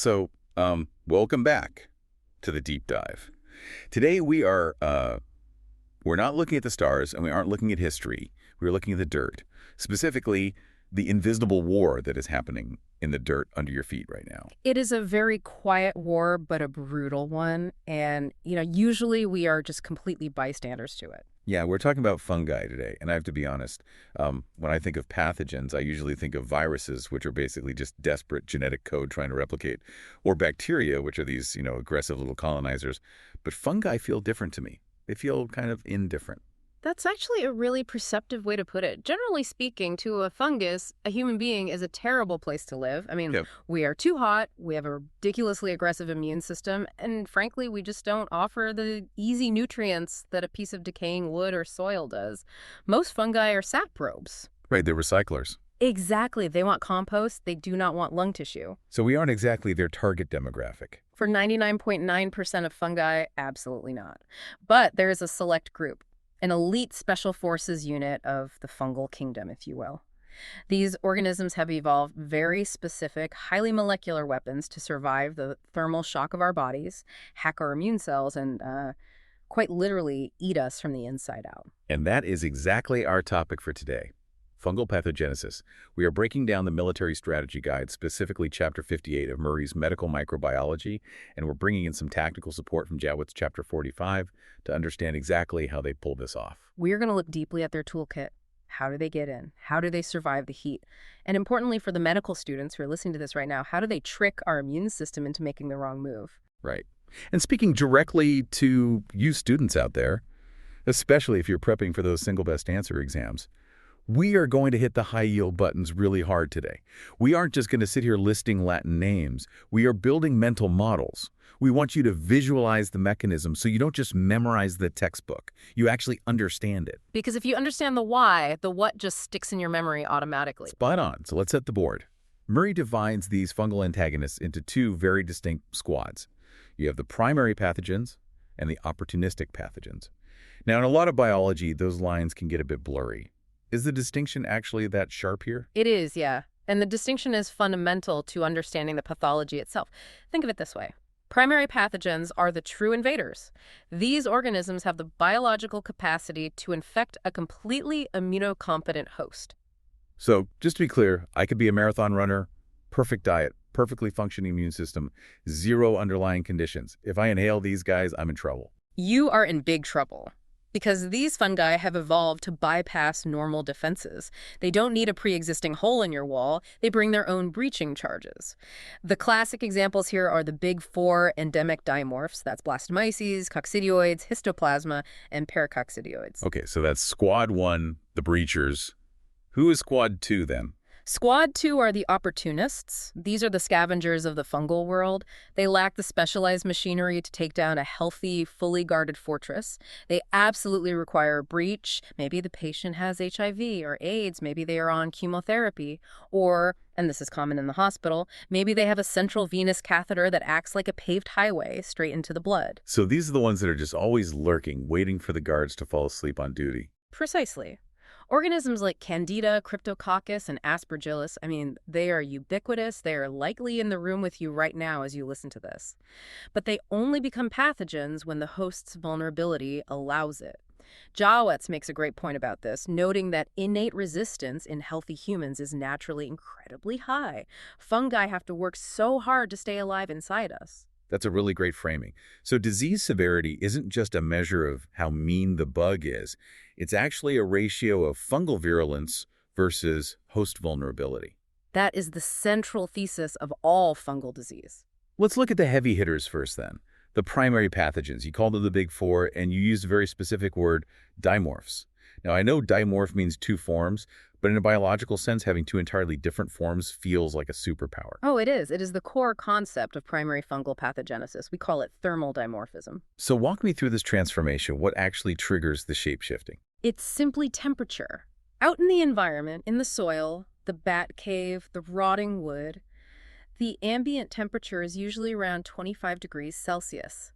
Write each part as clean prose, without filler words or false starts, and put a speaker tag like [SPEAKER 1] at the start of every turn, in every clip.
[SPEAKER 1] Welcome back to the deep dive. Today we're not looking at the stars and we aren't looking at history. We're looking at the dirt, specifically the invisible war that is happening in the dirt under your feet right now.
[SPEAKER 2] It is a very quiet war, but a brutal one. And, usually we are just completely bystanders to it.
[SPEAKER 1] Yeah, we're talking about fungi today, and I have to be honest, when I think of pathogens, I usually think of viruses, which are basically just desperate genetic code trying to replicate, or bacteria, which are these, aggressive little colonizers. But fungi feel different to me. They feel kind of indifferent.
[SPEAKER 2] That's actually a really perceptive way to put it. Generally speaking, to a fungus, a human being is a terrible place to live.
[SPEAKER 1] Yep.
[SPEAKER 2] We are too hot, we have a ridiculously aggressive immune system, and frankly, we just don't offer the easy nutrients that a piece of decaying wood or soil does. Most fungi are saprobes.
[SPEAKER 1] Right, they're recyclers.
[SPEAKER 2] Exactly. They want compost. They do not want lung tissue.
[SPEAKER 1] So we aren't exactly their target demographic.
[SPEAKER 2] For 99.9% of fungi, absolutely not. But there is a select group. An elite special forces unit of the fungal kingdom, if you will. These organisms have evolved very specific, highly molecular weapons to survive the thermal shock of our bodies, hack our immune cells, and quite literally eat us from the inside out.
[SPEAKER 1] And that is exactly our topic for today. Fungal pathogenesis. We are breaking down the military strategy guide, specifically Chapter 58 of Murray's Medical Microbiology, and we're bringing in some tactical support from Jawed's Chapter 45 to understand exactly how they pull this off.
[SPEAKER 2] We're going to look deeply at their toolkit. How do they get in? How do they survive the heat? And importantly for the medical students who are listening to this right now, how do they trick our immune system into making the wrong move?
[SPEAKER 1] Right. And speaking directly to you students out there, especially if you're prepping for those single best answer exams, we are going to hit the high-yield buttons really hard today. We aren't just going to sit here listing Latin names. We are building mental models. We want you to visualize the mechanism so you don't just memorize the textbook. You actually understand it.
[SPEAKER 2] Because if you understand the why, the what just sticks in your memory automatically.
[SPEAKER 1] Spot on. So let's set the board. Murray divides these fungal antagonists into two very distinct squads. You have the primary pathogens and the opportunistic pathogens. Now, in a lot of biology, those lines can get a bit blurry. Is the distinction actually that sharp here?
[SPEAKER 2] It is, yeah. And the distinction is fundamental to understanding the pathology itself. Think of it this way. Primary pathogens are the true invaders. These organisms have the biological capacity to infect a completely immunocompetent host.
[SPEAKER 1] So, just to be clear, I could be a marathon runner, perfect diet, perfectly functioning immune system, zero underlying conditions. If I inhale these guys, I'm in trouble.
[SPEAKER 2] You are in big trouble. Because these fungi have evolved to bypass normal defenses. They don't need a pre-existing hole in your wall. They bring their own breaching charges. The classic examples here are the big four endemic dimorphs. That's blastomyces, coccidioids, histoplasma, and paracoccidioids.
[SPEAKER 1] Okay, so that's squad 1, the breachers. Who is squad 2 then?
[SPEAKER 2] Squad 2 are the opportunists. These are the scavengers of the fungal world. They lack the specialized machinery to take down a healthy, fully guarded fortress. They absolutely require a breach. Maybe the patient has HIV or AIDS. Maybe they are on chemotherapy. Or, and this is common in the hospital, maybe they have a central venous catheter that acts like a paved highway straight into the blood.
[SPEAKER 1] So these are the ones that are just always lurking, waiting for the guards to fall asleep on duty.
[SPEAKER 2] Precisely. Organisms like Candida, Cryptococcus, and Aspergillus, they are ubiquitous. They are likely in the room with you right now as you listen to this. But they only become pathogens when the host's vulnerability allows it. Jawed makes a great point about this, noting that innate resistance in healthy humans is naturally incredibly high. Fungi have to work so hard to stay alive inside us.
[SPEAKER 1] That's a really great framing. So disease severity isn't just a measure of how mean the bug is. It's actually a ratio of fungal virulence versus host vulnerability.
[SPEAKER 2] That is the central thesis of all fungal disease.
[SPEAKER 1] Let's look at the heavy hitters first then. The primary pathogens. You called them the big four, and you used a very specific word, dimorphs. Now, I know dimorph means two forms, but in a biological sense, having two entirely different forms feels like a superpower.
[SPEAKER 2] Oh, it is. It is the core concept of primary fungal pathogenesis. We call it thermal dimorphism.
[SPEAKER 1] So walk me through this transformation. What actually triggers the shape-shifting?
[SPEAKER 2] It's simply temperature. Out in the environment, in the soil, the bat cave, the rotting wood, the ambient temperature is usually around 25 degrees Celsius.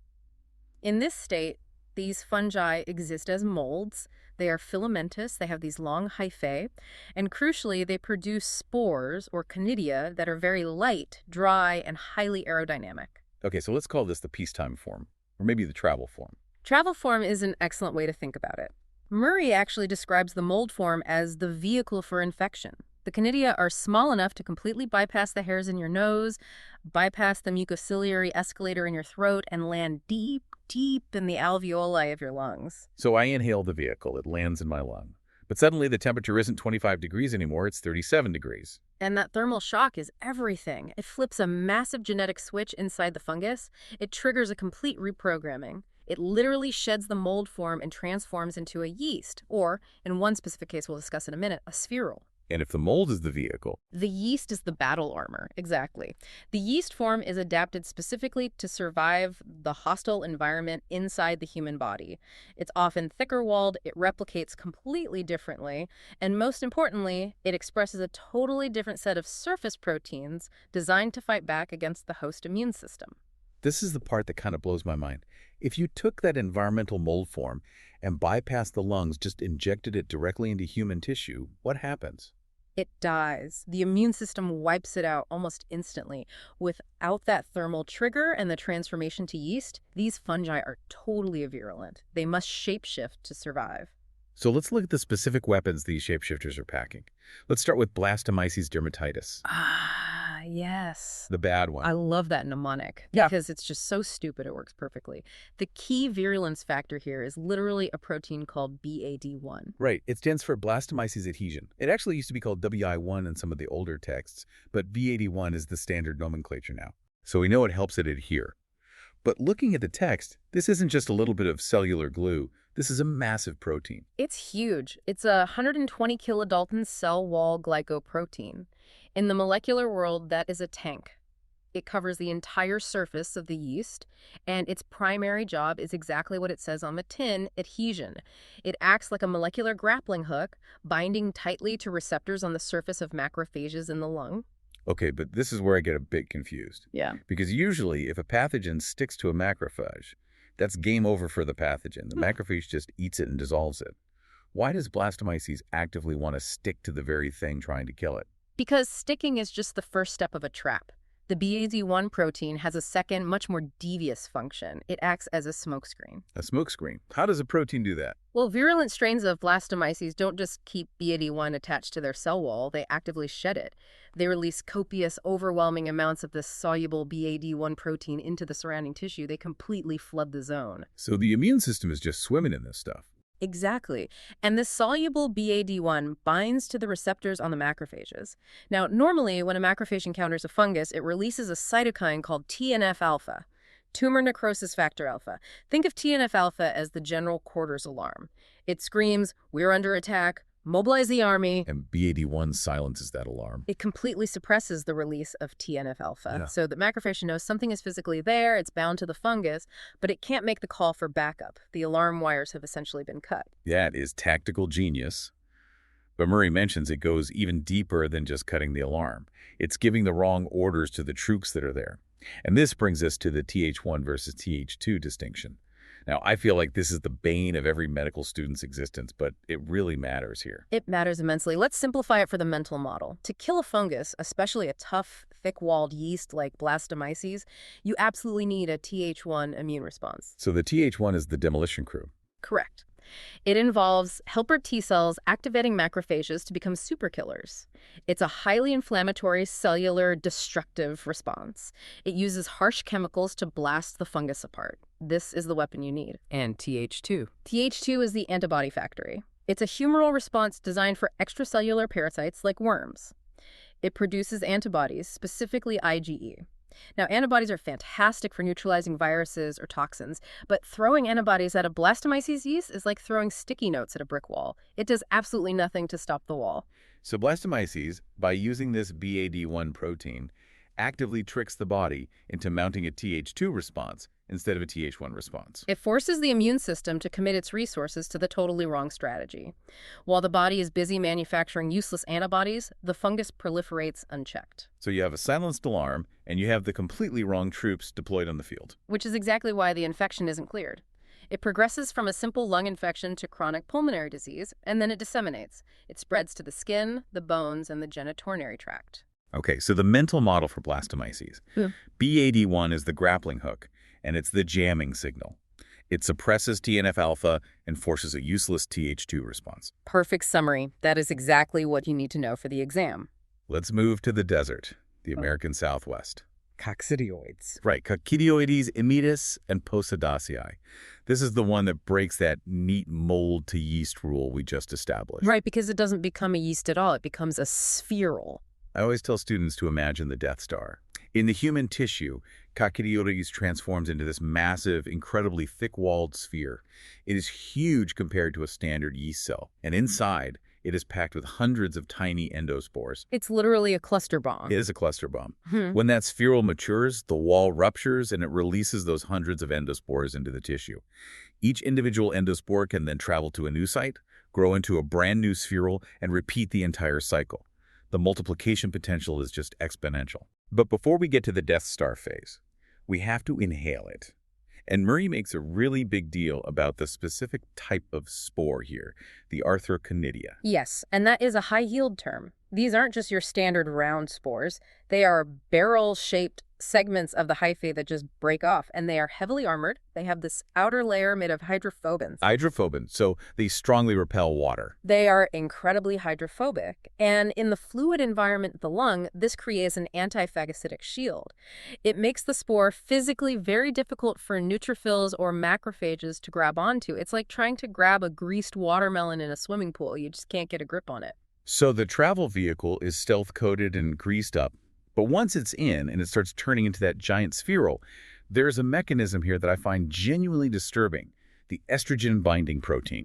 [SPEAKER 2] In this state, these fungi exist as molds. They are filamentous, they have these long hyphae, and crucially, they produce spores, or conidia, that are very light, dry, and highly aerodynamic.
[SPEAKER 1] Okay, so let's call this the peacetime form, or maybe the travel form.
[SPEAKER 2] Travel form is an excellent way to think about it. Murray actually describes the mold form as the vehicle for infection. The conidia are small enough to completely bypass the hairs in your nose, bypass the mucociliary escalator in your throat, and land deep, deep in the alveoli of your lungs.
[SPEAKER 1] So I inhale the vehicle, it lands in my lung. But suddenly the temperature isn't 25 degrees anymore, it's 37 degrees.
[SPEAKER 2] And that thermal shock is everything. It flips a massive genetic switch inside the fungus. It triggers a complete reprogramming. It literally sheds the mold form and transforms into a yeast, or, in one specific case we'll discuss in a minute, a spherule.
[SPEAKER 1] And if the mold is the vehicle,
[SPEAKER 2] The yeast is the battle armor, exactly. The yeast form is adapted specifically to survive the hostile environment inside the human body. It's often thicker-walled, it replicates completely differently, and most importantly, it expresses a totally different set of surface proteins designed to fight back against the host immune system.
[SPEAKER 1] this is the part that kind of blows my mind. If you took that environmental mold form and bypassed the lungs, just injected it directly into human tissue, what happens?
[SPEAKER 2] It dies. The immune system wipes it out almost instantly. Without that thermal trigger and the transformation to yeast, these fungi are totally virulent. They must shapeshift to survive.
[SPEAKER 1] So let's look at the specific weapons these shapeshifters are packing. Let's start with blastomyces dermatitis,
[SPEAKER 2] Ah, yes.
[SPEAKER 1] the bad one.
[SPEAKER 2] I love that mnemonic because it's just so stupid it works perfectly. The key virulence factor here is literally a protein called BAD1.
[SPEAKER 1] Right, it stands for blastomyces adhesion. It actually used to be called WI1 in some of the older texts, but BAD1 is the standard nomenclature now. So we know it helps it adhere. But looking at the text, this isn't just a little bit of cellular glue. This is a massive protein.
[SPEAKER 2] It's huge. It's a 120 kilodalton cell wall glycoprotein. In the molecular world, that is a tank. It covers the entire surface of the yeast, and its primary job is exactly what it says on the tin, adhesion. It acts like a molecular grappling hook, binding tightly to receptors on the surface of macrophages in the lung.
[SPEAKER 1] Okay, but this is where I get a bit confused.
[SPEAKER 2] Yeah.
[SPEAKER 1] Because usually, if a pathogen sticks to a macrophage, that's game over for the pathogen. The macrophage just eats it and dissolves it. Why does blastomyces actively want to stick to the very thing trying to kill it?
[SPEAKER 2] Because sticking is just the first step of a trap. The BAD1 protein has a second, much more devious function. It acts as a smokescreen.
[SPEAKER 1] A smokescreen. How does a protein do that?
[SPEAKER 2] Well, virulent strains of blastomyces don't just keep BAD1 attached to their cell wall, they actively shed it. They release copious, overwhelming amounts of this soluble BAD1 protein into the surrounding tissue. They completely flood the zone.
[SPEAKER 1] So the immune system is just swimming in this stuff.
[SPEAKER 2] Exactly. And this soluble BAD1 binds to the receptors on the macrophages. Now, normally, when a macrophage encounters a fungus, it releases a cytokine called TNF-alpha, tumor necrosis factor alpha. Think of TNF-alpha as the general quarters alarm. It screams, "We're under attack, mobilize the army."
[SPEAKER 1] And BAD1 silences that alarm.
[SPEAKER 2] It completely suppresses the release of TNF-alpha.
[SPEAKER 1] Yeah.
[SPEAKER 2] So the macrophage knows something is physically there, it's bound to the fungus, but it can't make the call for backup. The alarm wires have essentially been cut.
[SPEAKER 1] That is tactical genius. But Murray mentions it goes even deeper than just cutting the alarm. It's giving the wrong orders to the troops that are there. And this brings us to the Th1 versus Th2 distinction. Now, I feel like this is the bane of every medical student's existence, but it really matters here.
[SPEAKER 2] It matters immensely. Let's simplify it for the mental model. To kill a fungus, especially a tough, thick-walled yeast like blastomyces, you absolutely need a Th1 immune response.
[SPEAKER 1] So the Th1 is the demolition crew.
[SPEAKER 2] Correct. It involves helper T cells activating macrophages to become superkillers. It's a highly inflammatory, cellular, destructive response. It uses harsh chemicals to blast the fungus apart. This is the weapon you need.
[SPEAKER 3] And Th2.
[SPEAKER 2] Th2 is the antibody factory. It's a humoral response designed for extracellular parasites like worms. It produces antibodies, specifically IgE. Now, antibodies are fantastic for neutralizing viruses or toxins, but throwing antibodies at a blastomyces yeast is like throwing sticky notes at a brick wall. It does absolutely nothing to stop the wall.
[SPEAKER 1] So blastomyces, by using this BAD1 protein, actively tricks the body into mounting a Th2 response instead of a Th1 response.
[SPEAKER 2] It forces the immune system to commit its resources to the totally wrong strategy. While the body is busy manufacturing useless antibodies, the fungus proliferates unchecked.
[SPEAKER 1] So you have a silenced alarm, and you have the completely wrong troops deployed on the field.
[SPEAKER 2] Which is exactly why the infection isn't cleared. It progresses from a simple lung infection to chronic pulmonary disease, and then it disseminates. It spreads to the skin, the bones, and the genitourinary tract.
[SPEAKER 1] Okay, so the mental model for blastomyces.
[SPEAKER 2] Yeah.
[SPEAKER 1] BAD1 is the grappling hook, and it's the jamming signal. It suppresses TNF-alpha and forces a useless Th2 response.
[SPEAKER 2] Perfect summary. That is exactly what you need to know for the exam.
[SPEAKER 1] Let's move to the desert, the American Southwest.
[SPEAKER 3] Coccidioids.
[SPEAKER 1] Right, Coccidioides immitis and Posidacea. This is the one that breaks that neat mold to yeast rule we just established.
[SPEAKER 2] Right, because it doesn't become a yeast at all. It becomes a spheral.
[SPEAKER 1] I always tell students to imagine the Death Star. In the human tissue, Coccidioides transforms into this massive, incredibly thick-walled sphere. It is huge compared to a standard yeast cell, and inside, it is packed with hundreds of tiny endospores.
[SPEAKER 2] It's literally a cluster bomb.
[SPEAKER 1] It is a cluster bomb.
[SPEAKER 2] Hmm.
[SPEAKER 1] When that spheral matures, the wall ruptures and it releases those hundreds of endospores into the tissue. Each individual endospore can then travel to a new site, grow into a brand new spheral, and repeat the entire cycle. The multiplication potential is just exponential. But before we get to the Death Star phase, we have to inhale it. And Murray makes a really big deal about the specific type of spore here, the arthroconidia.
[SPEAKER 2] Yes, and that is a high-yield term. These aren't just your standard round spores. They are barrel-shaped segments of the hyphae that just break off, and they are heavily armored. They have this outer layer made of hydrophobins.
[SPEAKER 1] Hydrophobin, so they strongly repel water.
[SPEAKER 2] They are incredibly hydrophobic, and in the fluid environment of the lung, this creates an anti-phagocytic shield. It makes the spore physically very difficult for neutrophils or macrophages to grab onto. It's like trying to grab a greased watermelon in a swimming pool. You just can't get a grip on it.
[SPEAKER 1] So the travel vehicle is stealth-coated and greased up, but once it's in and it starts turning into that giant spheral, there's a mechanism here that I find genuinely disturbing, the estrogen-binding protein.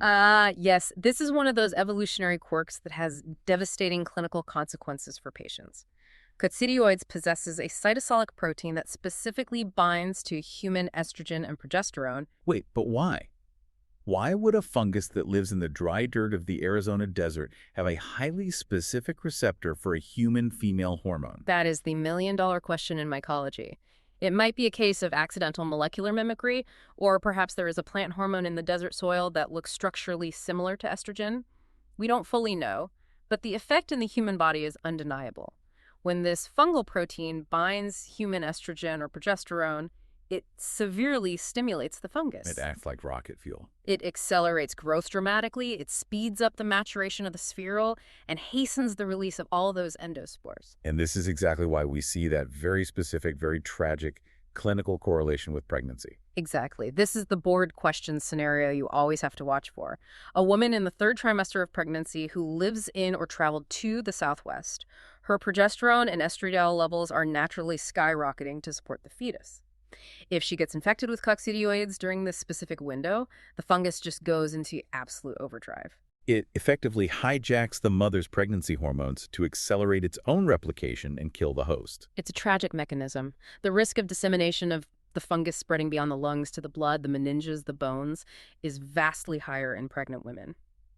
[SPEAKER 2] Yes, this is one of those evolutionary quirks that has devastating clinical consequences for patients. Coccidioids possesses a cytosolic protein that specifically binds to human estrogen and progesterone.
[SPEAKER 1] Wait, but why? Why would a fungus that lives in the dry dirt of the Arizona desert have a highly specific receptor for a human female hormone?
[SPEAKER 2] That is the million-dollar question in mycology. It might be a case of accidental molecular mimicry, or perhaps there is a plant hormone in the desert soil that looks structurally similar to estrogen. We don't fully know, but the effect in the human body is undeniable. When this fungal protein binds human estrogen or progesterone, it severely stimulates the fungus.
[SPEAKER 1] It acts like rocket fuel.
[SPEAKER 2] It accelerates growth dramatically, it speeds up the maturation of the spheral, and hastens the release of all those endospores.
[SPEAKER 1] And this is exactly why we see that very specific, very tragic clinical correlation with pregnancy.
[SPEAKER 2] Exactly. This is the board question scenario you always have to watch for. A woman in the 3rd trimester of pregnancy who lives in or traveled to the Southwest. Her progesterone and estradiol levels are naturally skyrocketing to support the fetus. If she gets infected with coccidioids during this specific window, the fungus just goes into absolute overdrive.
[SPEAKER 1] It effectively hijacks the mother's pregnancy hormones to accelerate its own replication and kill the host.
[SPEAKER 2] It's a tragic mechanism. The risk of dissemination of the fungus spreading beyond the lungs to the blood, the meninges, the bones, is vastly higher in pregnant women.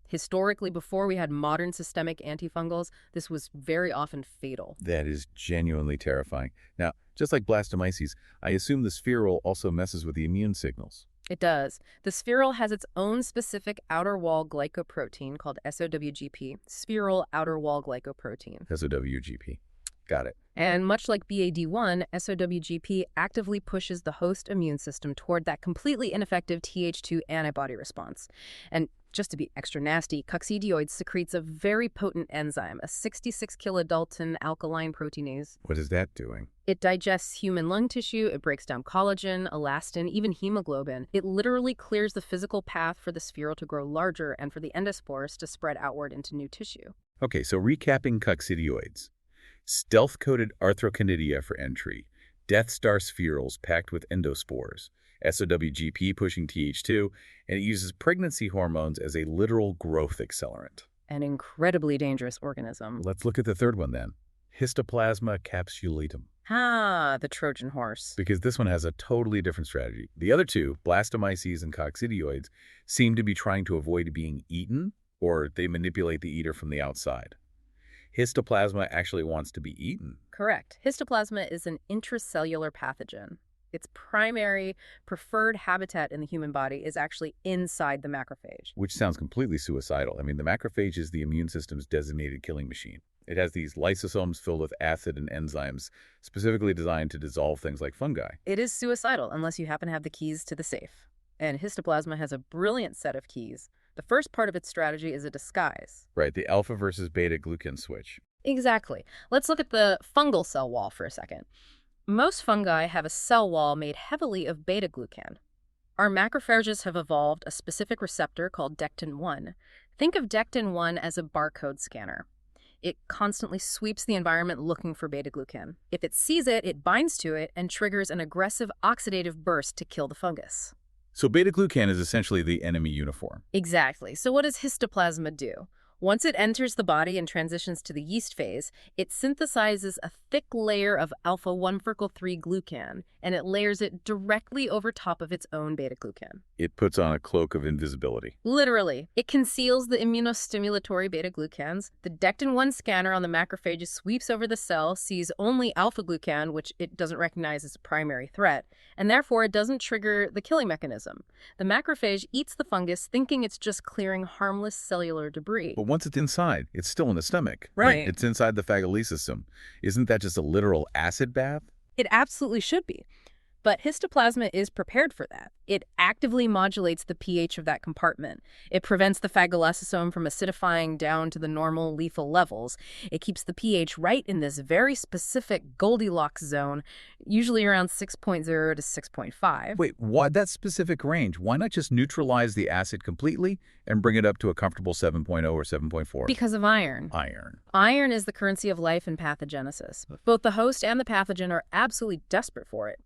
[SPEAKER 2] Historically, before we had modern systemic antifungals, this was very often fatal.
[SPEAKER 1] That is genuinely terrifying. Now, just like blastomyces, I assume the spheral also messes with the immune signals.
[SPEAKER 2] It does. The spheral has its own specific outer wall glycoprotein called SOWGP, spheral outer wall glycoprotein.
[SPEAKER 1] SOWGP. Got it.
[SPEAKER 2] And much like BAD1, SOWGP actively pushes the host immune system toward that completely ineffective Th2 antibody response. And just to be extra nasty, coccidioids secretes a very potent enzyme, a 66 kilodalton alkaline proteinase.
[SPEAKER 1] What is that doing?
[SPEAKER 2] It digests human lung tissue, it breaks down collagen, elastin, even hemoglobin. It literally clears the physical path for the spheral to grow larger and for the endospores to spread outward into new tissue.
[SPEAKER 1] Okay, so recapping coccidioids. Stealth-coated arthroconidia for entry, Death Star spherals packed with endospores, SOWGP pushing Th2, and it uses pregnancy hormones as a literal growth accelerant.
[SPEAKER 2] An incredibly dangerous organism.
[SPEAKER 1] Let's look at the third one then, Histoplasma capsulatum.
[SPEAKER 2] The Trojan horse.
[SPEAKER 1] Because this one has a totally different strategy. The other two, blastomyces and coccidioids, seem to be trying to avoid being eaten, or they manipulate the eater from the outside. Histoplasma actually wants to be eaten.
[SPEAKER 2] Correct. Histoplasma is an intracellular pathogen. Its primary preferred habitat in the human body is actually inside the macrophage.
[SPEAKER 1] Which sounds completely suicidal. I mean, the macrophage is the immune system's designated killing machine. It has these lysosomes filled with acid and enzymes specifically designed to dissolve things like fungi.
[SPEAKER 2] It is suicidal unless you happen to have the keys to the safe. And histoplasma has a brilliant set of keys. The first part of its strategy is a disguise.
[SPEAKER 1] Right, the alpha versus beta glucan switch.
[SPEAKER 2] Exactly. Let's look at the fungal cell wall for a second. Most fungi have a cell wall made heavily of beta-glucan. Our macrophages have evolved a specific receptor called dectin-1. Think of dectin-1 as a barcode scanner. It constantly sweeps the environment looking for beta-glucan. If it sees it, it binds to it and triggers an aggressive oxidative burst to kill the fungus.
[SPEAKER 1] So beta-glucan is essentially the enemy uniform.
[SPEAKER 2] Exactly. So what does histoplasma do? Once it enters the body and transitions to the yeast phase, it synthesizes a thick layer of alpha-1-furcal-3 glucan, and it layers it directly over top of its own beta-glucan.
[SPEAKER 1] It puts on a cloak of invisibility.
[SPEAKER 2] Literally, it conceals the immunostimulatory beta-glucans. The dectin-1 scanner on the macrophages sweeps over the cell, sees only alpha-glucan, which it doesn't recognize as a primary threat, and therefore it doesn't trigger the killing mechanism. The macrophage eats the fungus, thinking it's just clearing harmless cellular debris.
[SPEAKER 1] But once it's inside, it's still in the stomach.
[SPEAKER 2] Right.
[SPEAKER 1] It's inside the Fagerli system. Isn't that just a literal acid bath?
[SPEAKER 2] It absolutely should be. But histoplasma is prepared for that. It actively modulates the pH of that compartment. It prevents the phagolysosome from acidifying down to the normal lethal levels. It keeps the pH right in this very specific Goldilocks zone, usually around 6.0 to 6.5.
[SPEAKER 1] Wait, why that specific range? Why not just neutralize the acid completely and bring it up to a comfortable 7.0 or 7.4?
[SPEAKER 2] Because of iron.
[SPEAKER 1] Iron.
[SPEAKER 2] Iron is the currency of life in pathogenesis. Both the host and the pathogen are absolutely desperate for it.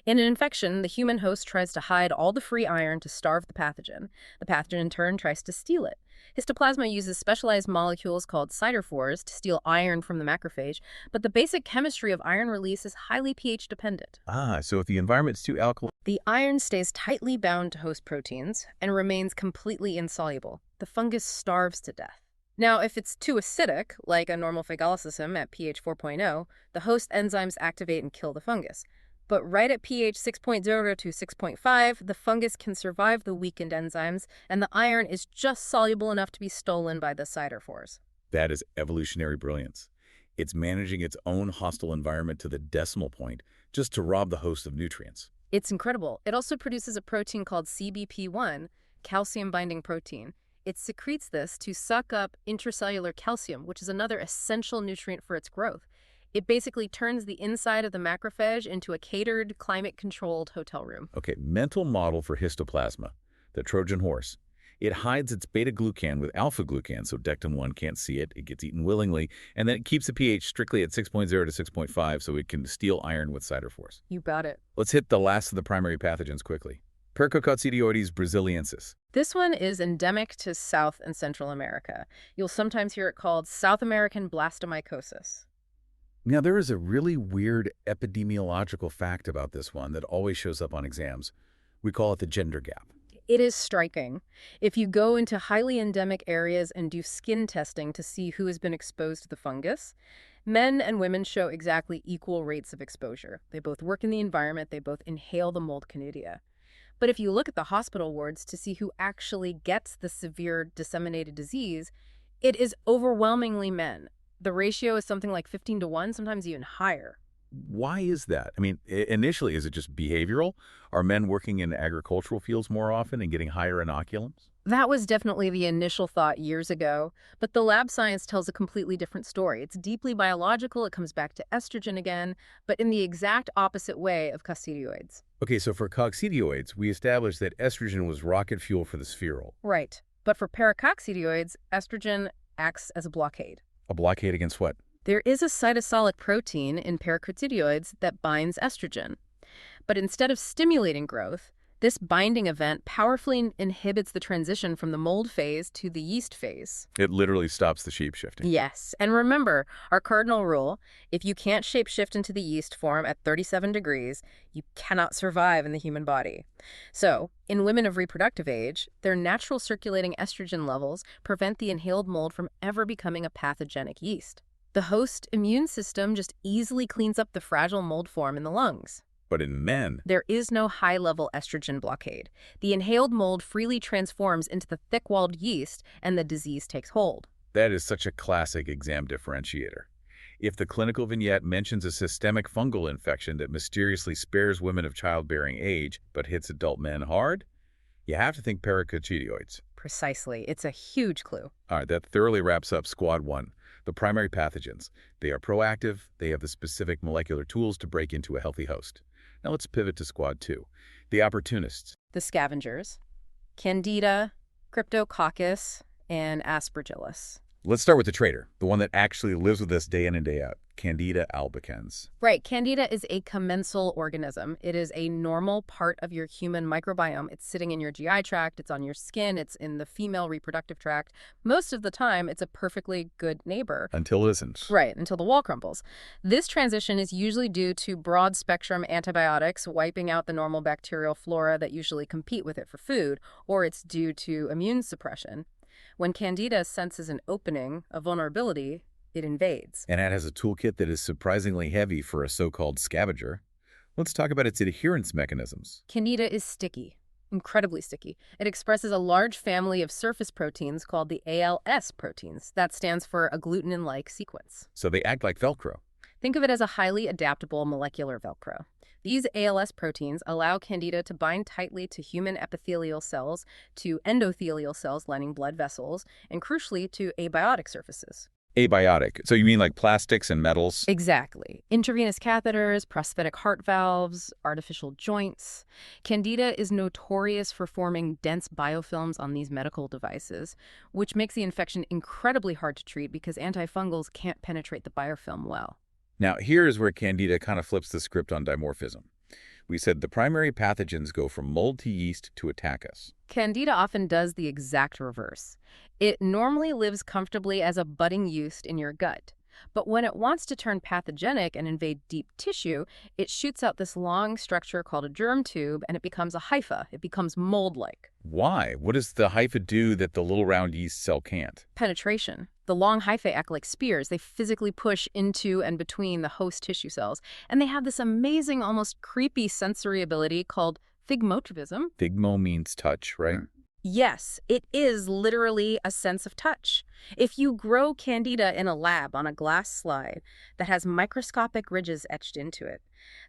[SPEAKER 2] In an infection, the human host tries to hide all the free iron to starve the pathogen. The pathogen, in turn, tries to steal it. Histoplasma uses specialized molecules called cytophores to steal iron from the macrophage, but the basic chemistry of iron release is highly pH dependent.
[SPEAKER 1] So if the environment's too alkaline,
[SPEAKER 2] The iron stays tightly bound to host proteins and remains completely insoluble. The fungus starves to death. Now, if it's too acidic, like a normal phagolysosome at pH 4.0, the host enzymes activate and kill the fungus. But right at pH 6.0 to 6.5, the fungus can survive the weakened enzymes, and the iron is just soluble enough to be stolen by the cytophores.
[SPEAKER 1] that is evolutionary brilliance. It's managing its own hostile environment to the decimal point just to rob the host of nutrients.
[SPEAKER 2] It's incredible. It also produces a protein called CBP1, calcium-binding protein. It secretes this to suck up intracellular calcium, which is another essential nutrient for its growth. It basically turns the inside of the macrophage into a catered, climate-controlled hotel room.
[SPEAKER 1] Okay, mental model for histoplasma, the Trojan horse. It hides its beta-glucan with alpha-glucan, so dectin-1 can't see it. It gets eaten willingly, and then it keeps the pH strictly at 6.0 to 6.5 so it can steal iron with cytophores.
[SPEAKER 2] You got it.
[SPEAKER 1] Let's hit the last of the primary pathogens quickly. Percococcidioides brasiliensis.
[SPEAKER 2] This one is endemic to South and Central America. You'll sometimes hear it called South American blastomycosis.
[SPEAKER 1] Now, there is a really weird epidemiological fact about this one that always shows up on exams. We call it the gender gap.
[SPEAKER 2] It is striking. If you go into highly endemic areas and do skin testing to see who has been exposed to the fungus, men and women show exactly equal rates of exposure. They both work in the environment, they both inhale the mold conidia. But if you look at the hospital wards to see who actually gets the severe disseminated disease, it is overwhelmingly men. The ratio is something like 15 to 1, sometimes even higher.
[SPEAKER 1] Why is that? I mean, initially, is it just behavioral? Are men working in agricultural fields more often and getting higher inoculums?
[SPEAKER 2] That was definitely the initial thought years ago, but the lab science tells a completely different story. It's deeply biological, it comes back to estrogen again, but in the exact opposite way of coccidioids.
[SPEAKER 1] Okay, so for coccidioids, we established that estrogen was rocket fuel for the spherule.
[SPEAKER 2] Right. But for paracoccidioids, estrogen acts as a blockade.
[SPEAKER 1] A blockade against what?
[SPEAKER 2] There is a cytosolic protein in paracoccidioids that binds estrogen. But instead of stimulating growth, this binding event powerfully inhibits the transition from the mold phase to the yeast phase.
[SPEAKER 1] It literally stops the shape shifting.
[SPEAKER 2] Yes, and remember, our cardinal rule, if you can't shape-shift into the yeast form at 37 degrees, you cannot survive in the human body. So, in women of reproductive age, their natural circulating estrogen levels prevent the inhaled mold from ever becoming a pathogenic yeast. The host immune system just easily cleans up the fragile mold form in the lungs.
[SPEAKER 1] But in men,
[SPEAKER 2] There is no high-level estrogen blockade. The inhaled mold freely transforms into the thick-walled yeast, and the disease takes hold.
[SPEAKER 1] that is such a classic exam differentiator. If the clinical vignette mentions a systemic fungal infection that mysteriously spares women of childbearing age but hits adult men hard, you have to think paracarcinoids.
[SPEAKER 2] Precisely. It's a huge clue.
[SPEAKER 1] All right, that thoroughly wraps up Squad 1, the primary pathogens. They are proactive, they have the specific molecular tools to break into a healthy host. Now let's pivot to Squad 2, the opportunists.
[SPEAKER 2] The scavengers, Candida, Cryptococcus, and Aspergillus.
[SPEAKER 1] Let's start with the traitor, the one that actually lives with us day in and day out, Candida albicans.
[SPEAKER 2] Right, Candida is a commensal organism. It is a normal part of your human microbiome. It's sitting in your GI tract, it's on your skin, it's in the female reproductive tract. Most of the time, it's a perfectly good neighbor.
[SPEAKER 1] Until it isn't.
[SPEAKER 2] Right, until the wall crumbles. This transition is usually due to broad-spectrum antibiotics wiping out the normal bacterial flora that usually compete with it for food, or it's due to immune suppression. When Candida senses an opening, a vulnerability, it invades.
[SPEAKER 1] And it has a toolkit that is surprisingly heavy for a so-called scavenger. Let's talk about its adherence mechanisms.
[SPEAKER 2] Candida is sticky, incredibly sticky. It expresses a large family of surface proteins called the ALS proteins. That stands for agglutinin-like sequence.
[SPEAKER 1] So they act like Velcro.
[SPEAKER 2] Think of it as a highly adaptable molecular Velcro. These ALS proteins allow Candida to bind tightly to human epithelial cells, to endothelial cells lining blood vessels, and crucially to abiotic surfaces.
[SPEAKER 1] Abiotic. So you mean like plastics and metals?
[SPEAKER 2] Exactly. Intravenous catheters, prosthetic heart valves, artificial joints. Candida is notorious for forming dense biofilms on these medical devices, which makes the infection incredibly hard to treat because antifungals can't penetrate the biofilm well.
[SPEAKER 1] Now, here's where Candida kind of flips the script on dimorphism. We said the primary pathogens go from mold to yeast to attack us.
[SPEAKER 2] Candida often does the exact reverse. It normally lives comfortably as a budding yeast in your gut. But when it wants to turn pathogenic and invade deep tissue, it shoots out this long structure called a germ tube, and it becomes a hypha. It becomes mold-like.
[SPEAKER 1] Why? What does the hypha do that the little round yeast cell can't?
[SPEAKER 2] Penetration. The long hyphae act like spears. They physically push into and between the host tissue cells. And they have this amazing, almost creepy sensory ability called thigmotropism.
[SPEAKER 1] Thigmo means touch, right?
[SPEAKER 2] Yes, it is literally a sense of touch. If you grow Candida in a lab on a glass slide that has microscopic ridges etched into it,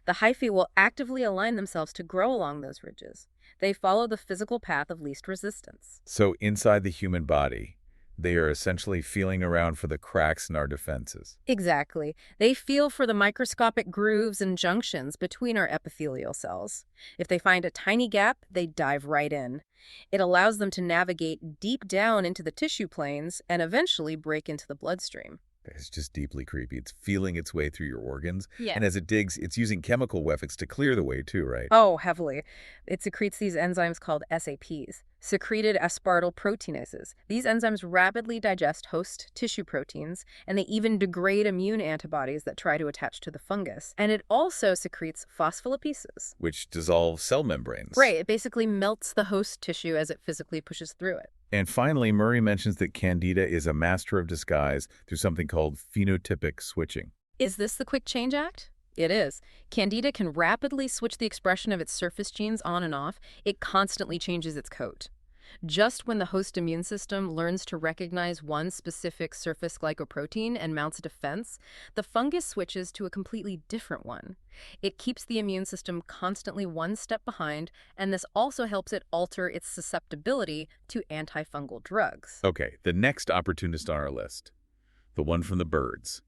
[SPEAKER 2] the hyphae will actively align themselves to grow along those ridges. They follow the physical path of least resistance.
[SPEAKER 1] So inside the human body, they are essentially feeling around for the cracks in our defenses.
[SPEAKER 2] Exactly. They feel for the microscopic grooves and junctions between our epithelial cells. If they find a tiny gap, they dive right in. It allows them to navigate deep down into the tissue planes and eventually break into the bloodstream.
[SPEAKER 1] It's just deeply creepy. It's feeling its way through your organs.
[SPEAKER 2] Yeah.
[SPEAKER 1] And as it digs, it's using chemical weapons to clear the way too, right?
[SPEAKER 2] Oh, heavily. It secretes these enzymes called SAPs, secreted aspartyl proteinases. These enzymes rapidly digest host tissue proteins, and they even degrade immune antibodies that try to attach to the fungus. And it also secretes phospholipesis,
[SPEAKER 1] Which dissolve cell membranes.
[SPEAKER 2] right, it basically melts the host tissue as it physically pushes through it.
[SPEAKER 1] And finally, Murray mentions that Candida is a master of disguise through something called phenotypic switching.
[SPEAKER 2] Is this the quick change act? It is. Candida can rapidly switch the expression of its surface genes on and off. It constantly changes its coat. Just when the host immune system learns to recognize one specific surface glycoprotein and mounts a defense, the fungus switches to a completely different one. It keeps the immune system constantly one step behind, and this also helps it alter its susceptibility to antifungal drugs.
[SPEAKER 1] Okay, the next opportunist on our list, the one from the birds,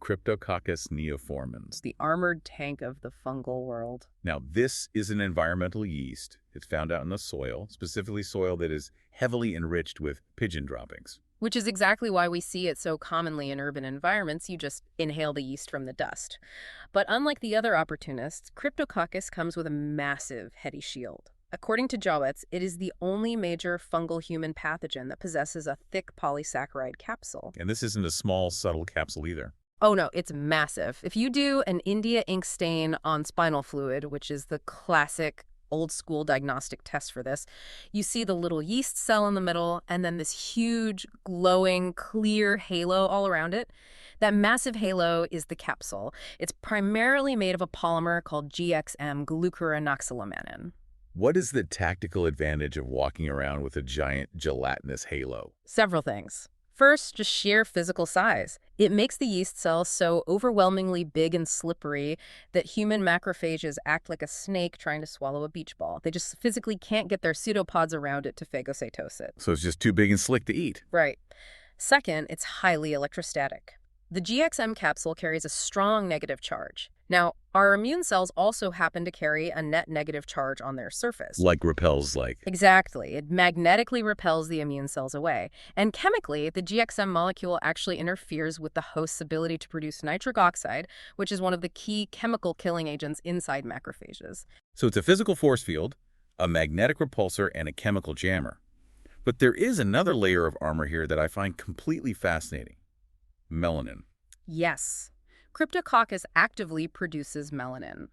[SPEAKER 1] Cryptococcus neoformans.
[SPEAKER 2] The armored tank of the fungal world.
[SPEAKER 1] Now, this is an environmental yeast. It's found out in the soil, specifically soil that is heavily enriched with pigeon droppings.
[SPEAKER 2] Which is exactly why we see it so commonly in urban environments. You just inhale the yeast from the dust. But unlike the other opportunists, Cryptococcus comes with a massive, heady shield. According to Jowetz, it is the only major fungal human pathogen that possesses a thick polysaccharide capsule.
[SPEAKER 1] And this isn't a small, subtle capsule either.
[SPEAKER 2] Oh no, it's massive. If you do an India ink stain on spinal fluid, which is the classic old school diagnostic test for this, you see the little yeast cell in the middle and then this huge, glowing, clear halo all around it. That massive halo is the capsule. It's primarily made of a polymer called GXM, glucuronoxylamanin.
[SPEAKER 1] What is the tactical advantage of walking around with a giant gelatinous halo?
[SPEAKER 2] Several things. First, just sheer physical size. It makes the yeast cells so overwhelmingly big and slippery that human macrophages act like a snake trying to swallow a beach ball. They just physically can't get their pseudopods around it to phagocytose it.
[SPEAKER 1] So it's just too big and slick to eat.
[SPEAKER 2] Right. Second, it's highly electrostatic. The GXM capsule carries a strong negative charge. Now, our immune cells also happen to carry a net negative charge on their surface.
[SPEAKER 1] Like repels like.
[SPEAKER 2] Exactly. It magnetically repels the immune cells away. And chemically, the GXM molecule actually interferes with the host's ability to produce nitric oxide, which is one of the key chemical killing agents inside macrophages.
[SPEAKER 1] So it's a physical force field, a magnetic repulsor, and a chemical jammer. But there is another layer of armor here that I find completely fascinating. Melanin.
[SPEAKER 2] Yes. Cryptococcus actively produces melanin,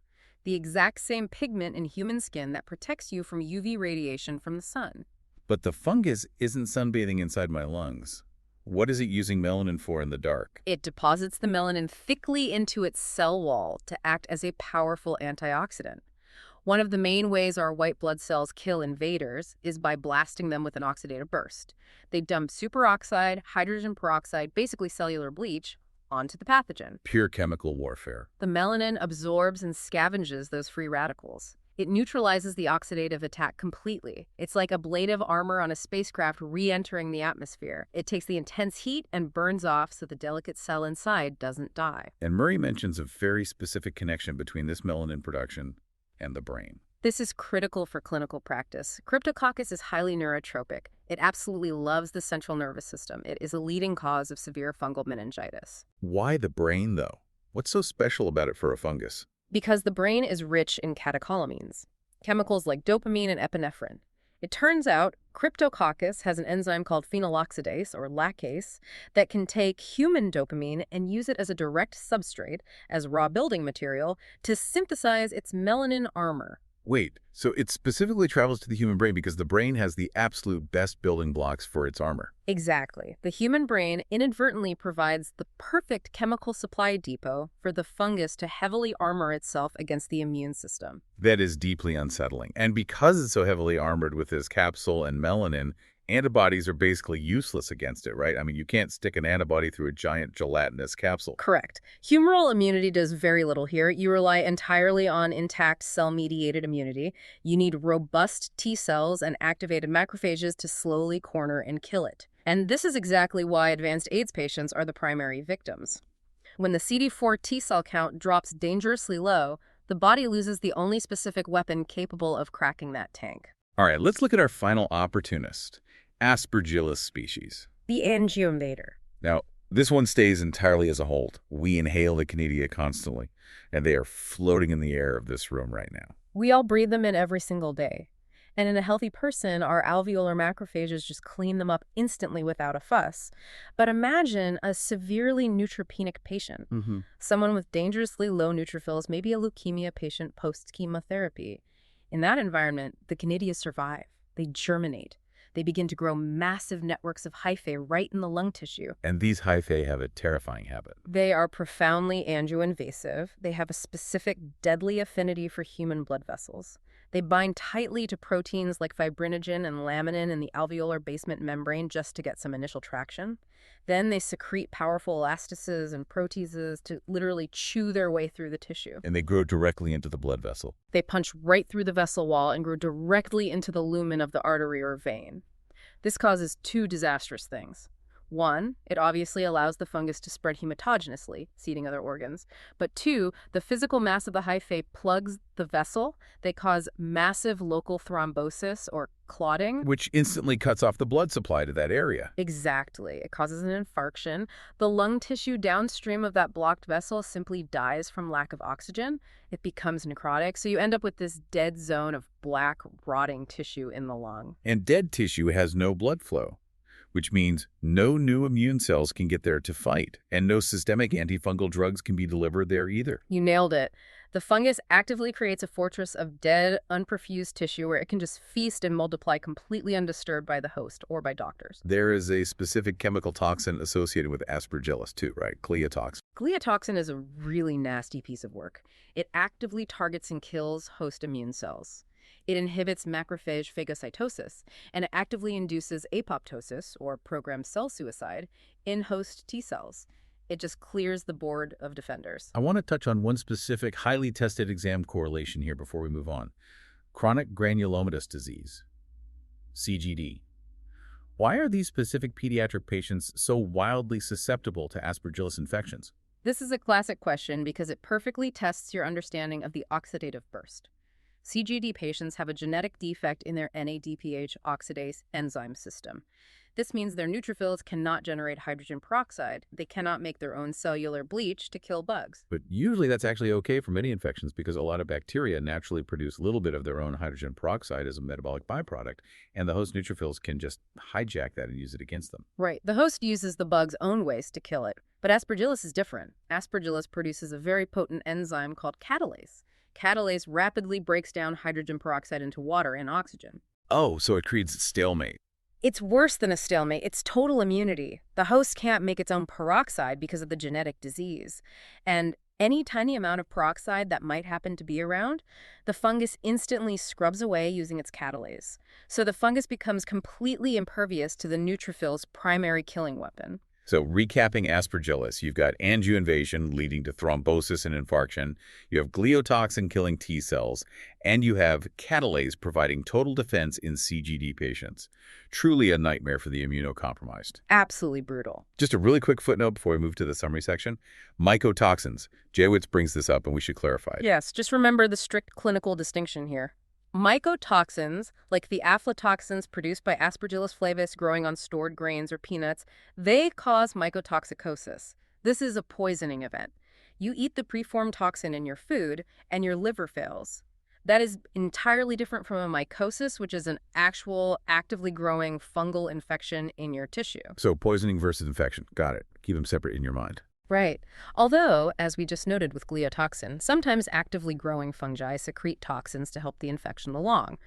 [SPEAKER 2] the exact same pigment in human skin that protects you from UV radiation from the sun.
[SPEAKER 1] But the fungus isn't sunbathing inside my lungs. What is it using melanin for in the dark?
[SPEAKER 2] It deposits the melanin thickly into its cell wall to act as a powerful antioxidant. One of the main ways our white blood cells kill invaders is by blasting them with an oxidative burst. They dump superoxide, hydrogen peroxide, basically cellular bleach, onto the pathogen.
[SPEAKER 1] Pure chemical warfare.
[SPEAKER 2] The melanin absorbs and scavenges those free radicals. It neutralizes the oxidative attack completely. It's like ablative armor on a spacecraft re-entering the atmosphere. It takes the intense heat and burns off so the delicate cell inside doesn't die.
[SPEAKER 1] And Murray mentions a very specific connection between this melanin production and the brain.
[SPEAKER 2] This is critical for clinical practice. Cryptococcus is highly neurotropic. It absolutely loves the central nervous system. It is a leading cause of severe fungal meningitis.
[SPEAKER 1] Why the brain, though? What's so special about it for a fungus?
[SPEAKER 2] Because the brain is rich in catecholamines, chemicals like dopamine and epinephrine. It turns out Cryptococcus has an enzyme called phenyloxidase, or lactase, that can take human dopamine and use it as a direct substrate, as raw building material, to synthesize its melanin armor.
[SPEAKER 1] Wait, so it specifically travels to the human brain because the brain has the absolute best building blocks for its armor.
[SPEAKER 2] Exactly. The human brain inadvertently provides the perfect chemical supply depot for the fungus to heavily armor itself against the immune system.
[SPEAKER 1] That is deeply unsettling. And because it's so heavily armored with this capsule and melanin, antibodies are basically useless against it, right? I mean, you can't stick an antibody through a giant gelatinous capsule.
[SPEAKER 2] Correct. Humoral immunity does very little here. You rely entirely on intact cell-mediated immunity. You need robust T cells and activated macrophages to slowly corner and kill it. And this is exactly why advanced AIDS patients are the primary victims. When the CD4 T cell count drops dangerously low, the body loses the only specific weapon capable of cracking that tank.
[SPEAKER 1] All right, let's look at our final opportunist, Aspergillus species.
[SPEAKER 2] The angioinvader.
[SPEAKER 1] Now, this one stays entirely as a hold. We inhale the Canidia constantly, and they are floating in the air of this room right now.
[SPEAKER 2] We all breathe them in every single day. And in a healthy person, our alveolar macrophages just clean them up instantly without a fuss. But imagine a severely neutropenic patient, someone with dangerously low neutrophils, maybe a leukemia patient post-chemotherapy. In that environment, the Canidia survive. They germinate. They begin to grow massive networks of hyphae right in the lung tissue.
[SPEAKER 1] And these hyphae have a terrifying habit.
[SPEAKER 2] They are profoundly angioinvasive. They have a specific deadly affinity for human blood vessels. They bind tightly to proteins like fibrinogen and laminin in the alveolar basement membrane just to get some initial traction. Then they secrete powerful elastases and proteases to literally chew their way through the tissue.
[SPEAKER 1] And they grow directly into the blood vessel.
[SPEAKER 2] They punch right through the vessel wall and grow directly into the lumen of the artery or vein. This causes two disastrous things. One, it obviously allows the fungus to spread hematogenously, seeding other organs. But two, the physical mass of the hyphae plugs the vessel. They cause massive local thrombosis or clotting.
[SPEAKER 1] Which instantly cuts off the blood supply to that area.
[SPEAKER 2] Exactly. It causes an infarction. The lung tissue downstream of that blocked vessel simply dies from lack of oxygen. It becomes necrotic, so you end up with this dead zone of black, rotting tissue in the lung.
[SPEAKER 1] And dead tissue has no blood flow, which means no new immune cells can get there to fight, and no systemic antifungal drugs can be delivered there either.
[SPEAKER 2] You nailed it. The fungus actively creates a fortress of dead, unperfused tissue where it can just feast and multiply completely undisturbed by the host or by doctors.
[SPEAKER 1] There is a specific chemical toxin associated with Aspergillus too, right? Gliotoxin.
[SPEAKER 2] Gliotoxin is a really nasty piece of work. It actively targets and kills host immune cells. It inhibits macrophage phagocytosis, and it actively induces apoptosis, or programmed cell suicide, in host T cells. It just clears the board of defenders.
[SPEAKER 1] I want to touch on one specific highly tested exam correlation here before we move on. Chronic granulomatous disease, CGD. Why are these specific pediatric patients so wildly susceptible to Aspergillus infections?
[SPEAKER 2] This is a classic question because it perfectly tests your understanding of the oxidative burst. CGD patients have a genetic defect in their NADPH oxidase enzyme system. This means their neutrophils cannot generate hydrogen peroxide. They cannot make their own cellular bleach to kill bugs.
[SPEAKER 1] But usually that's actually okay for many infections because a lot of bacteria naturally produce a little bit of their own hydrogen peroxide as a metabolic byproduct, and the host neutrophils can just hijack that and use it against them.
[SPEAKER 2] Right. The host uses the bug's own waste to kill it. But Aspergillus is different. Aspergillus produces a very potent enzyme called catalase. Catalase rapidly breaks down hydrogen peroxide into water and oxygen.
[SPEAKER 1] Oh, so it creates a stalemate.
[SPEAKER 2] It's worse than a stalemate. It's total immunity. The host can't make its own peroxide because of the genetic disease. And any tiny amount of peroxide that might happen to be around, the fungus instantly scrubs away using its catalase. So the fungus becomes completely impervious to the neutrophil's primary killing weapon.
[SPEAKER 1] So recapping Aspergillus, you've got angioinvasion leading to thrombosis and infarction, you have gliotoxin killing T cells, and you have catalase providing total defense in CGD patients. Truly a nightmare for the immunocompromised.
[SPEAKER 2] Absolutely brutal.
[SPEAKER 1] Just a really quick footnote before we move to the summary section. Mycotoxins. Jawitz brings this up and we should clarify it.
[SPEAKER 2] Yes, just remember the strict clinical distinction here. Mycotoxins, like the aflatoxins produced by Aspergillus flavus growing on stored grains or peanuts, they cause mycotoxicosis. This is a poisoning event. You eat the preformed toxin in your food, and your liver fails. That is entirely different from a mycosis, which is an actual, actively growing fungal infection in your tissue.
[SPEAKER 1] So poisoning versus infection. Got it. Keep them separate in your mind.
[SPEAKER 2] Right. Although, as we just noted with gliotoxin, sometimes actively growing fungi secrete toxins to help the infection along.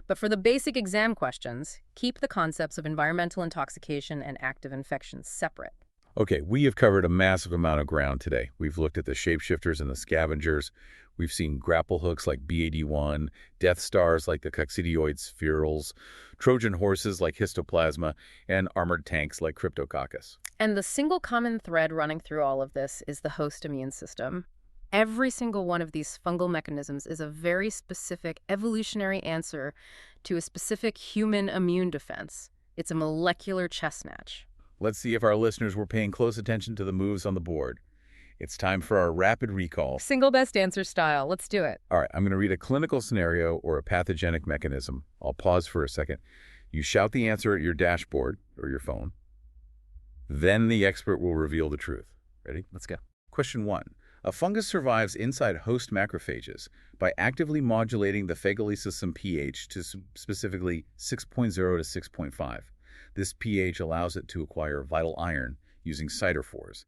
[SPEAKER 2] But for the basic exam questions, keep the concepts of environmental intoxication and active infections separate.
[SPEAKER 1] Okay, we have covered a massive amount of ground today. We've looked at the shapeshifters and the scavengers. We've seen grapple hooks like B81, Death Stars like the coccidioid spherules, Trojan horses like histoplasma, and armored tanks like Cryptococcus.
[SPEAKER 2] And the single common thread running through all of this is the host immune system. Every single one of these fungal mechanisms is a very specific evolutionary answer to a specific human immune defense. It's a molecular chess match.
[SPEAKER 1] Let's see if our listeners were paying close attention to the moves on the board. It's time for our rapid recall.
[SPEAKER 2] Single best answer style. Let's do it.
[SPEAKER 1] All right, I'm going to read a clinical scenario or a pathogenic mechanism. I'll pause for a second. You shout the answer at your dashboard or your phone. Then the expert will reveal the truth. Ready? Let's go. Question 1. A fungus survives inside host macrophages by actively modulating the phagally system pH to specifically 6.0 to 6.5. This pH allows it to acquire vital iron using cytophores.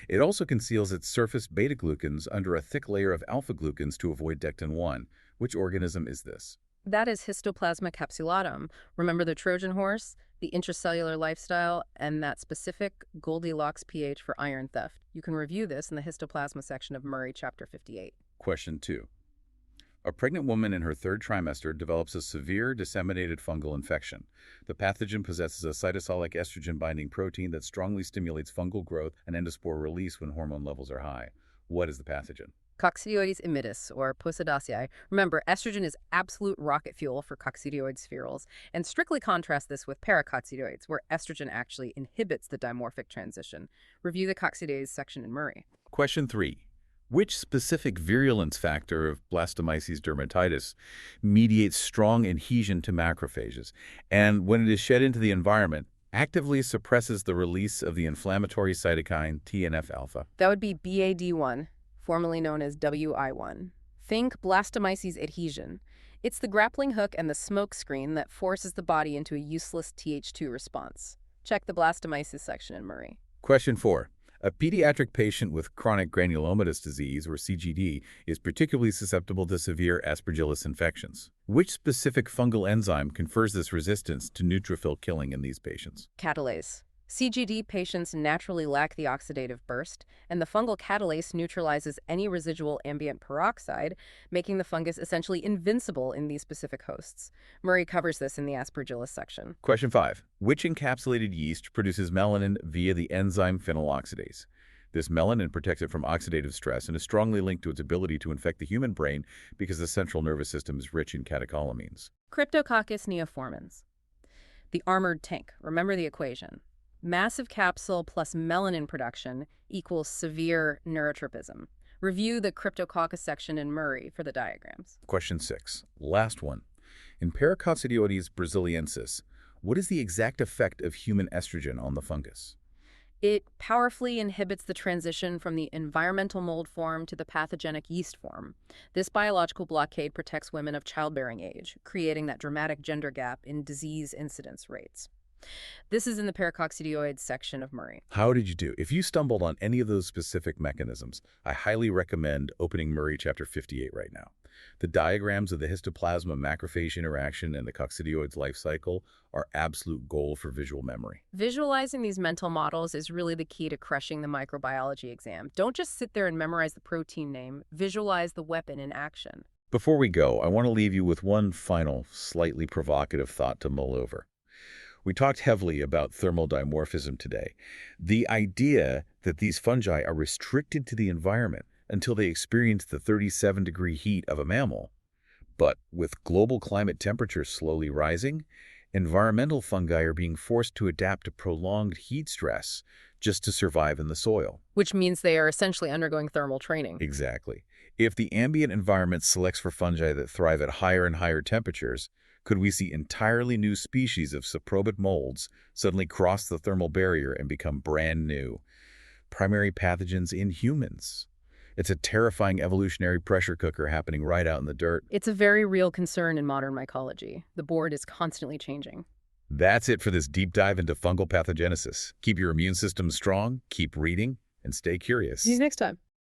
[SPEAKER 1] It also conceals its surface beta-glucans under a thick layer of alpha-glucans to avoid dectin-1. Which organism is this?
[SPEAKER 2] That is Histoplasma capsulatum. Remember the Trojan horse, the intracellular lifestyle, and that specific Goldilocks pH for iron theft. You can review this in the histoplasma section of Murray, chapter 58.
[SPEAKER 1] Question 2. A pregnant woman in her third trimester develops a severe disseminated fungal infection. The pathogen possesses a cytosolic estrogen-binding protein that strongly stimulates fungal growth and endospore release when hormone levels are high. What is the pathogen?
[SPEAKER 2] Coccidioides immitis, or Posadaceae. Remember, estrogen is absolute rocket fuel for coccidioid spherules, and strictly contrast this with paracoccidioids, where estrogen actually inhibits the dimorphic transition. Review the coccidioids section in Murray.
[SPEAKER 1] Question 3. Which specific virulence factor of blastomyces dermatitis mediates strong adhesion to macrophages, and when it is shed into the environment, actively suppresses the release of the inflammatory cytokine TNF-alpha?
[SPEAKER 2] That would be BAD1, formerly known as WI1. Think blastomyces adhesion. It's the grappling hook and the smoke screen that forces the body into a useless Th2 response. Check the blastomyces section in Murray.
[SPEAKER 1] Question 4. A pediatric patient with chronic granulomatous disease, or CGD, is particularly susceptible to severe Aspergillus infections. Which specific fungal enzyme confers this resistance to neutrophil killing in these patients?
[SPEAKER 2] Catalase. CGD patients naturally lack the oxidative burst, and the fungal catalase neutralizes any residual ambient peroxide, making the fungus essentially invincible in these specific hosts. Murray covers this in the Aspergillus section.
[SPEAKER 1] Question 5. Which encapsulated yeast produces melanin via the enzyme phenyloxidase? This melanin protects it from oxidative stress and is strongly linked to its ability to infect the human brain because the central nervous system is rich in catecholamines.
[SPEAKER 2] Cryptococcus neoformans. The armored tank. Remember the equation. Massive capsule plus melanin production equals severe neurotropism. Review the Cryptococcus section in Murray for the diagrams.
[SPEAKER 1] Question 6. Last one. In Pathogenesis brasiliensis, what is the exact effect of human estrogen on the fungus?
[SPEAKER 2] It powerfully inhibits the transition from the environmental mold form to the pathogenic yeast form. This biological blockade protects women of childbearing age, creating that dramatic gender gap in disease incidence rates. This is in the Pathogenesis section of Murray.
[SPEAKER 1] How did you do? If you stumbled on any of those specific mechanisms, I highly recommend opening Murray chapter 58 right now. The diagrams of the histoplasma macrophage interaction and the coccidioids life cycle are absolute gold for visual memory.
[SPEAKER 2] Visualizing these mental models is really the key to crushing the microbiology exam. Don't just sit there and memorize the protein name. Visualize the weapon in action.
[SPEAKER 1] Before we go, I want to leave you with one final, slightly provocative thought to mull over. We talked heavily about thermal dimorphism today. The idea that these fungi are restricted to the environment until they experience the 37-degree heat of a mammal. But with global climate temperatures slowly rising, environmental fungi are being forced to adapt to prolonged heat stress just to survive in the soil.
[SPEAKER 2] Which means they are essentially undergoing thermal training.
[SPEAKER 1] Exactly. If the ambient environment selects for fungi that thrive at higher and higher temperatures, could we see entirely new species of saprobate molds suddenly cross the thermal barrier and become brand new primary pathogens in humans? It's a terrifying evolutionary pressure cooker happening right out in the dirt.
[SPEAKER 2] It's a very real concern in modern mycology. The board is constantly changing.
[SPEAKER 1] That's it for this deep dive into fungal pathogenesis. Keep your immune system strong, keep reading, and stay curious.
[SPEAKER 2] See you next time.